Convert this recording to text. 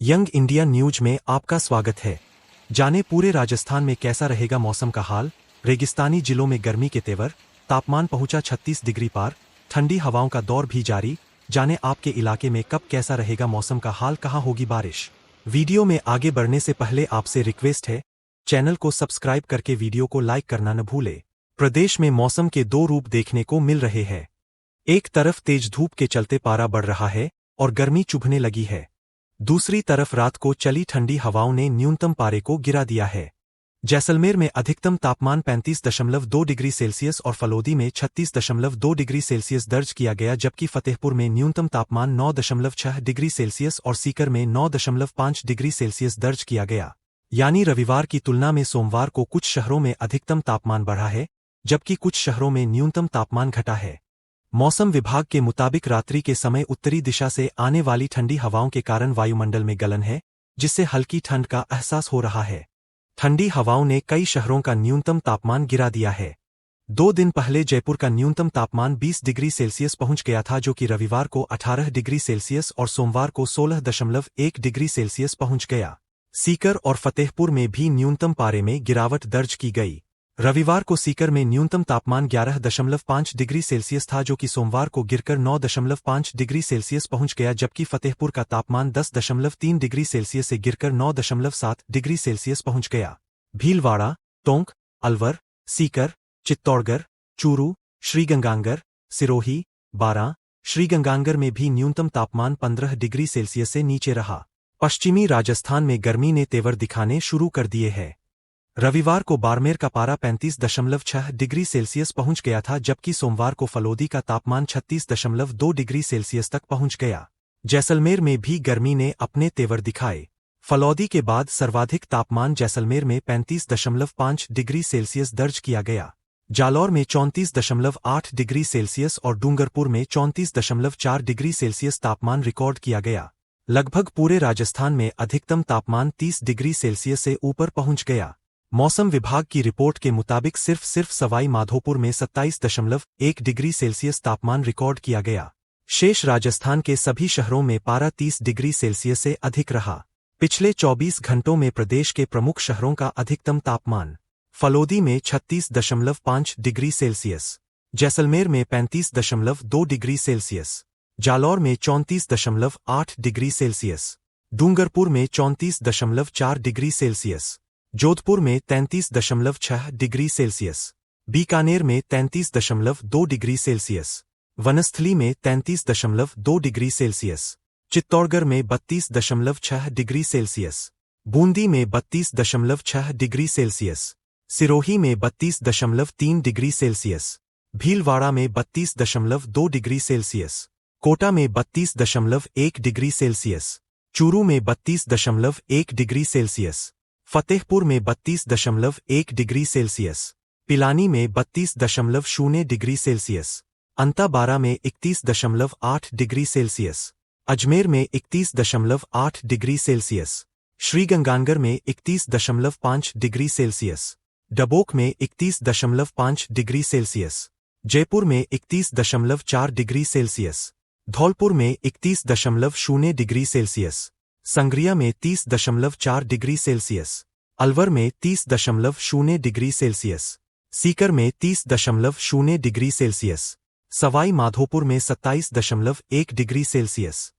Young India news में आपका स्वागत है। जाने पूरे राजस्थान में कैसा रहेगा मौसम का हाल। रेगिस्तानी जिलों में गर्मी के तेवर, तापमान पहुंचा 36 डिग्री पार, ठंडी हवाओं का दौर भी जारी। जाने आपके इलाके में कब कैसा रहेगा मौसम का हाल, कहां होगी बारिश। वीडियो में आगे बढ़ने से पहले आपसे रिक्वेस्ट है, चैनल को सब्सक्राइब करके वीडियो को लाइक करना न भूले। प्रदेश में मौसम के दो रूप देखने को मिल रहे हैं। एक तरफ तेज धूप के चलते पारा बढ़ रहा है और गर्मी चुभने लगी है। दूसरी तरफ रात को चली ठंडी हवाओं ने न्यूनतम पारे को गिरा दिया है। जैसलमेर में अधिकतम तापमान 35.2 डिग्री सेल्सियस और फलोदी में 36.2 डिग्री सेल्सियस दर्ज किया गया, जबकि फतेहपुर में न्यूनतम तापमान 9.6 डिग्री सेल्सियस और सीकर में 9.5 डिग्री सेल्सियस दर्ज किया गया। यानी रविवार की तुलना में सोमवार को कुछ शहरों में अधिकतम तापमान बढ़ा है, जबकि कुछ शहरों में न्यूनतम तापमान घटा है। मौसम विभाग के मुताबिक रात्रि के समय उत्तरी दिशा से आने वाली ठंडी हवाओं के कारण वायुमंडल में गलन है, जिससे हल्की ठंड का एहसास हो रहा है। ठंडी हवाओं ने कई शहरों का न्यूनतम तापमान गिरा दिया है। 2 दिन पहले जयपुर का न्यूनतम तापमान 20 डिग्री सेल्सियस पहुंच गया था, जो कि रविवार को 18 डिग्री सेल्सियस और सोमवार को 16.1 डिग्री सेल्सियस पहुंच गया। सीकर और फतेहपुर में भी न्यूनतम पारे में गिरावट दर्ज की गई। रविवार को सीकर में न्यूनतम तापमान 11.5 डिग्री सेल्सियस था, जो कि सोमवार को गिरकर 9.5 डिग्री सेल्सियस पहुंच गया, जबकि फतेहपुर का तापमान 10.3 डिग्री सेल्सियस से गिरकर 9.7 डिग्री सेल्सियस पहुंच गया। भीलवाड़ा, टोंक, अलवर, सीकर, चित्तौड़गढ़, चूरू, श्रीगंगानगर, सिरोही, बारां, श्रीगंगानगर में भी न्यूनतम तापमान 15 डिग्री सेल्सियस से नीचे रहा। पश्चिमी राजस्थान में गर्मी ने तेवर दिखाने शुरू कर दिए हैं। रविवार को बाड़मेर का पारा 35.6 डिग्री सेल्सियस पहुंच गया था, जबकि सोमवार को फलोदी का तापमान 36.2 डिग्री सेल्सियस तक पहुंच गया। जैसलमेर में भी गर्मी ने अपने तेवर दिखाए। फलौदी के बाद सर्वाधिक तापमान जैसलमेर में 35.5 डिग्री सेल्सियस दर्ज किया गया। जालौर में 34.8 डिग्री सेल्सियस और डूंगरपुर में 34.4 डिग्री सेल्सियस तापमान रिकॉर्ड किया गया। लगभग पूरे राजस्थान में अधिकतम तापमान 30 डिग्री सेल्सियस से ऊपर पहुंच गया। मौसम विभाग की रिपोर्ट के मुताबिक सिर्फ सवाई माधोपुर में 27.1 डिग्री सेल्सियस तापमान रिकॉर्ड किया गया। शेष राजस्थान के सभी शहरों में पारा 30 डिग्री सेल्सियस से अधिक रहा। पिछले 24 घंटों में प्रदेश के प्रमुख शहरों का अधिकतम तापमान: फलोदी में 36.5 डिग्री सेल्सियस, जैसलमेर में 35.2 डिग्री सेल्सियस, जालौर में 34.8 डिग्री सेल्सियस, डूंगरपुर में 34.4 डिग्री सेल्सियस, जोधपुर में 33.6 डिग्री सेल्सियस, बीकानेर में 33.2 डिग्री सेल्सियस, वनस्थली में 33.2 डिग्री सेल्सियस, चित्तौड़गढ़ में 32.6 डिग्री सेल्सियस, बूंदी में 32.6 डिग्री सेल्सियस, सिरोही में 32.3 डिग्री सेल्सियस, भीलवाड़ा में 32.2 डिग्री सेल्सियस, कोटा में 32.1 डिग्री सेल्सियस, चूरू में 32.1 डिग्री सेल्सियस, फतेहपुर में 32.1 डिग्री सेल्सियस, पिलानी में 32.0 डिग्री सेल्सियस, अंताबारा में 31.8 डिग्री सेल्सियस, अजमेर में 31.8 डिग्री सेल्सियस, श्रीगंगानगर में 31.5 डिग्री सेल्सियस, डबोक में 31.5 डिग्री सेल्सियस, जयपुर में 31.4 डिग्री सेल्सियस, धौलपुर में 31.0 डिग्री सेल्सियस, संग्रिया में 30.4 डिग्री सेल्सियस, अलवर में 30.0 डिग्री सेल्सियस, सीकर में 30.0 डिग्री सेल्सियस, सवाई माधोपुर में 27.1 डिग्री सेल्सियस,